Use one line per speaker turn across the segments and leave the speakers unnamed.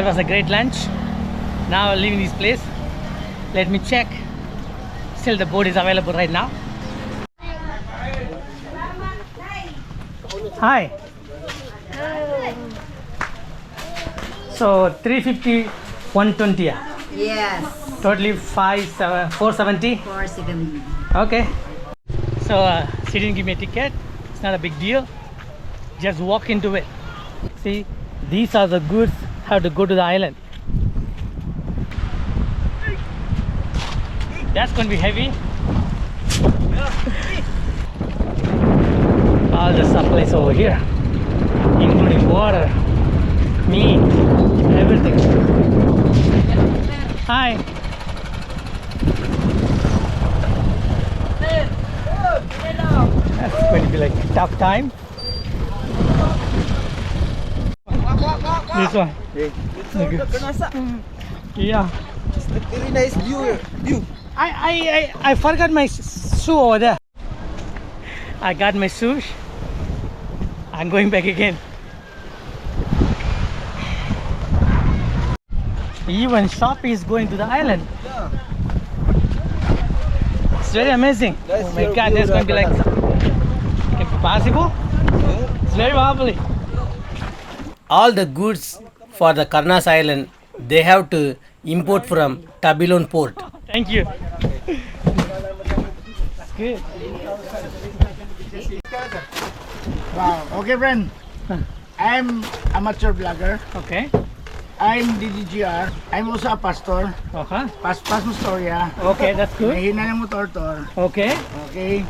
was a great lunch. Now leaving this place. Let me check. Still the boat is available right now. Hi. So 350, 120.
Yes.
Totally 470.
470.
Okay. So she didn't give me a ticket. It's not a big deal. Just walk into it. See, these are the goods how to go to the island. That's going to be heavy. All the supplies over here, including water, meat, everything. Hi. That's going to be like a tough time. This one.
Carnaza.
Yeah.
Very nice view.
I forgot my shoe over there. I got my shoes. I'm going back again. Even Shopee is going to the island.
Yeah.
It's very amazing. Oh my God, that's going to be like possible. It's very wobbly. All the goods for the Carnaza island they have to import from Tabilon port. Thank you. It's good.
Wow. Okay, friend. I'm amateur vlogger.
Okay.
I'm DDGR. I'm also a pastor.
Okay.
Pastorya.
Okay, that's good.
Mahina ng motor.
Okay.
Okay.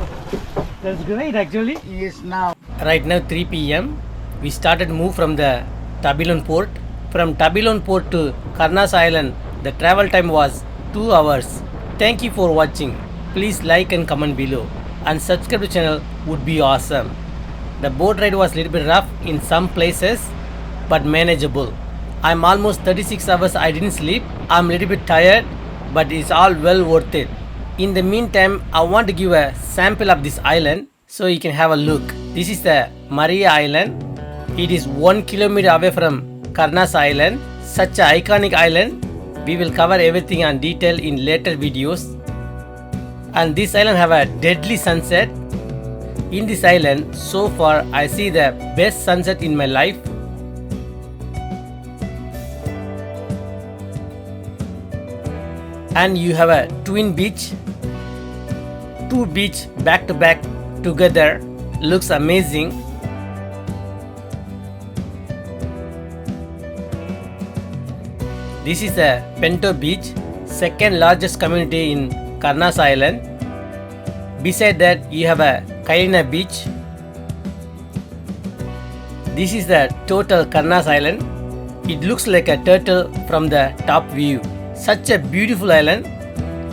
That's great actually.
Yes, now.
Right now 3 p.m. We started move from the Tabilon port. From Tabilon port to Carnaza island, the travel time was 2 hours. Thank you for watching. Please like and comment below. And subscribe to the channel would be awesome. The boat ride was a little bit rough in some places, but manageable. I'm almost 36 hours I didn't sleep. I'm a little bit tired, but it's all well worth it. In the meantime, I want to give a sample of this island so you can have a look. This is the Maria Island. It is 1 kilometer away from Carnaza Island. Such an iconic island. We will cover everything in detail in later videos. And this island have a deadly sunset. In this island, so far I see the best sunset in my life. And you have a twin beach. 2 beach back to back together. Looks amazing. This is a Pinto Beach, second largest community in Carnaza Island. Beside that, you have a Kaelina Beach. This is the total Carnaza Island. It looks like a turtle from the top view. Such a beautiful island.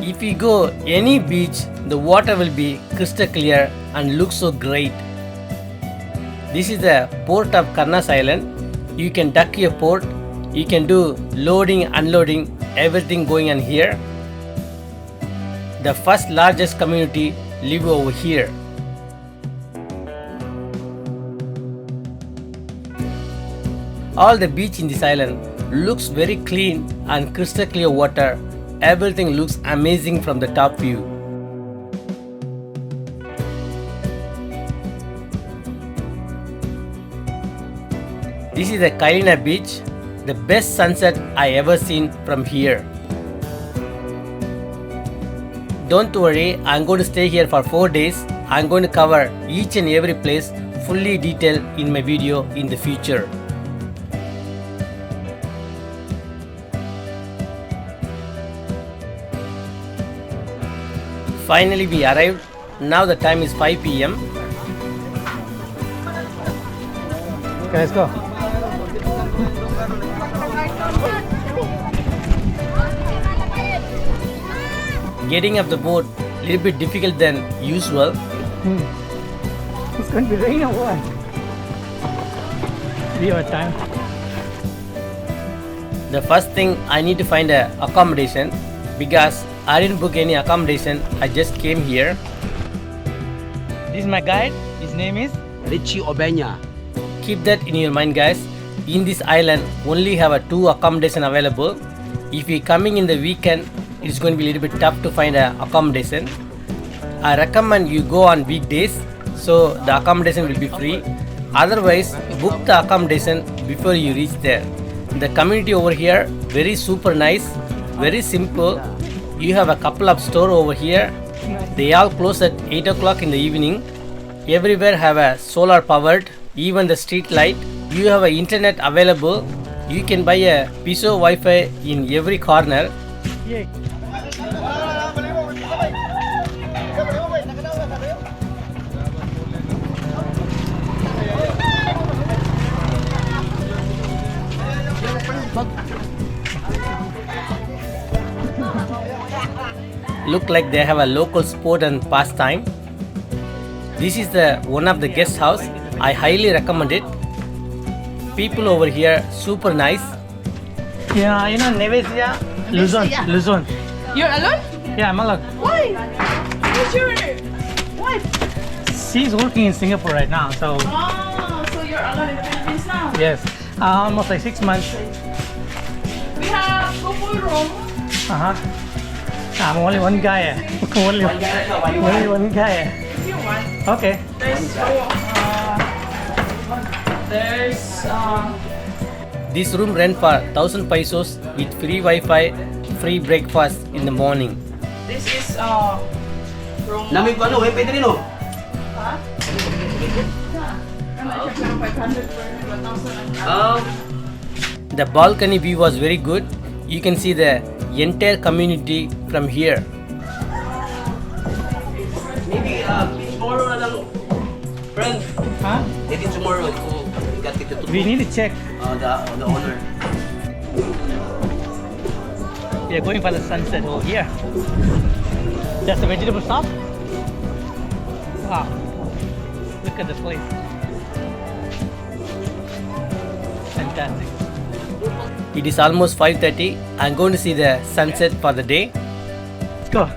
If you go any beach, the water will be crystal clear and looks so great. This is the port of Carnaza Island. You can dock your port. You can do loading, unloading, everything going on here. The first largest community live over here. All the beach in this island looks very clean and crystal clear water. Everything looks amazing from the top view. This is the Kaelina Beach. The best sunset I ever seen from here. Don't worry, I'm going to stay here for 4 days. I'm going to cover each and every place fully detailed in my video in the future. Finally we arrived. Now the time is 5 p.m. Okay, let's go. Getting off the boat a little bit difficult than usual. It's going to be rain or what? We have time. The first thing I need to find a accommodation because I didn't book any accommodation. I just came here. This is my guide. His name is
Richie Obenya.
Keep that in your mind, guys. in this island only have a 2 accommodation available. If you coming in the weekend, it's going to be a little bit tough to find a accommodation. I recommend you go on weekdays, so the accommodation will be free. Otherwise, book the accommodation before you reach there. The community over here very super nice, very simple. You have a couple of store over here. They all close at 8 o'clock in the evening. Everywhere have a solar powered, even the street light. You have a internet available. You can buy a piece of Wi-Fi in every corner. Look like they have a local sport and pastime. This is the one of the guest house. I highly recommend it. People over here super nice.
Yeah, you know Nevesia? Luzon. Luzon.
You're alone?
Yeah, I'm alone.
Why? Who's your wife?
She's working in Singapore right now, so
Oh, so you're alone in the Philippines now?
yes. Almost like 6 months.
We have couple room.
Uh-huh. I'm only one guy. Only one guy.
If you want,
Okay.
there's
This room rent for 1000 pesos with free Wi-Fi, free breakfast in the morning.
this is room.
Namin ko ano, pwede rin oh.
Ha? Ano siya, 500 per 1,000.
The balcony view was very good. You can see the entire community from here.
Maybe tomorrow na lang. Friend,
Huh?
maybe tomorrow ko got it to
We need to check.
the owner.
We are going for the sunset over here. That's the vegetable shop. Wow. Look at this place. Fantastic.
It is almost 5:30. I'm going to see the sunset for the day.
Let's go.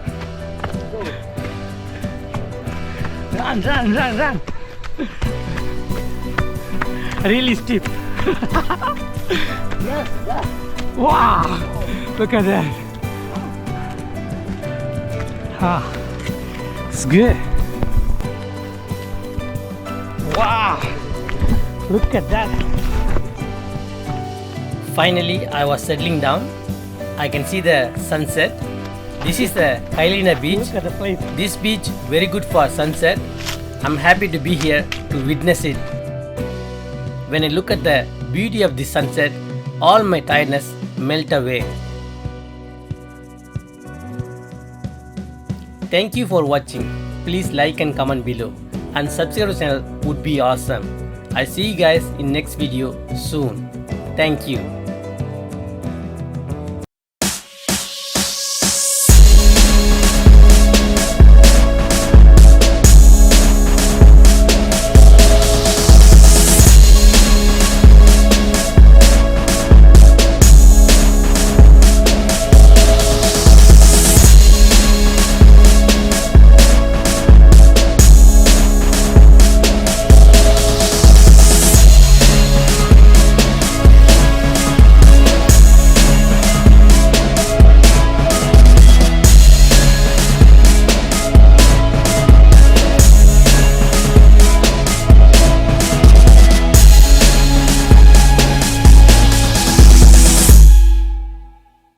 Run, run, run, run. Really steep. Wow. Look at that. Ah, it's good. Wow. Look at that.
Finally, I was settling down. I can see the sunset. This is the Kaelina beach.
Look at the place.
This beach very good for sunset. I'm happy to be here to witness it. When I look at the beauty of the sunset, all my tiredness melt away. Thank you for watching. Please like and comment below and subscribe to the channel would be awesome. I'll see you guys in next video soon. Thank you.